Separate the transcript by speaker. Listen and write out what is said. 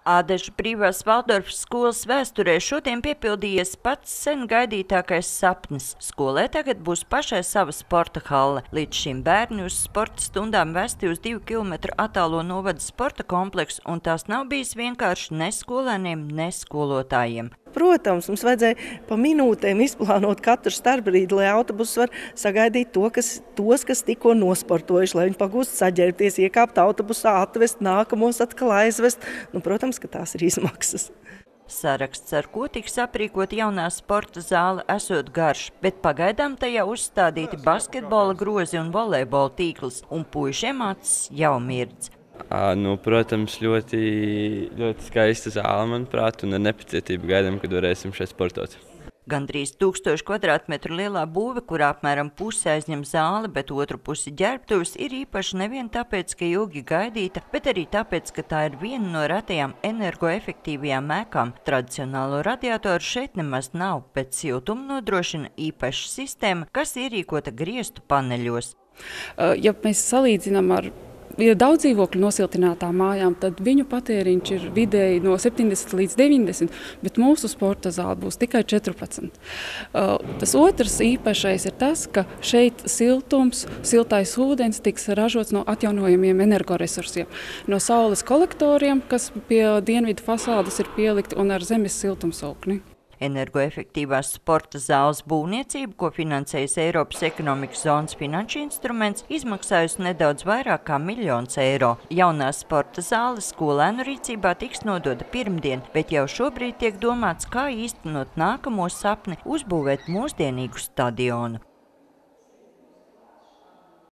Speaker 1: Ādažu brīvās Valdorfas skolas vēsturē šodien piepildījies pats sen gaidītākais sapnis. Skolai tagad būs pašai sava sporta halle. Līdz šim bērni uz sporta stundām vesti uz 2 kilometru attālo novada sporta kompleksu, un tās nav bijis vienkārši ne skolēniem, ne skolotājiem.
Speaker 2: Protams, mums vajadzēja pa minūtēm izplānot katru starpbrīdi, lai autobuss var sagaidīt tos, kas tikko nosportojuši, lai viņi pagūst saģērbties, iekāpt autobusā, atvest, nākamos atkal aizvest. Protams, ka tās ir izmaksas.
Speaker 1: Saraksts, ar ko tiks aprīkot jaunā sporta zāle, esot garš, bet pagaidām tajā uzstādīti basketbola grozi un volejbola tīkls, un puišiem acis jau mirdz.
Speaker 3: Protams, ļoti skaista zāle, manuprāt, un ar nepacietību gaidām, kad varēsim šeit sportot.
Speaker 1: Gandrīz 1000 kvadrātmetru lielā būve, kurā apmēram pusi aizņem zāli, bet otru pusi ģērbtuves, ir īpaši nevien tāpēc, ka ilgi gaidīta, bet arī tāpēc, ka tā ir viena no retajām energoefektīvajām ēkām. Tradicionālo radiatoru šeit nemaz nav, bet siltumu nodrošina īpaša sistēma, kas ierīkota griestu paneļos.
Speaker 4: Ja mēs salīdzinām ar daudz dzīvokļu nosiltinātām mājām, tad viņu patēriņš ir vidēji no 70 līdz 90, bet mūsu sporta zāle būs tikai 14. Tas otrs īpašais ir tas, ka šeit siltais ūdens tiks ražots no atjaunojamiem energoresursiem, no saules kolektoriem, kas pie dienvidu fasādes ir pielikti, un ar zemes siltumsaukni.
Speaker 1: Energoefektīvās sporta zāles būvniecību, ko finansējas Eiropas ekonomikas zonas finanšu instruments, izmaksājusi nedaudz vairāk kā 1 000 000 eiro. Jaunā sporta zāle skolēnu rīcībā tiks nodota pirmdien, bet jau šobrīd tiek domāts, kā īstenot nākamo sapni uzbūvēt mūsdienīgu stadionu.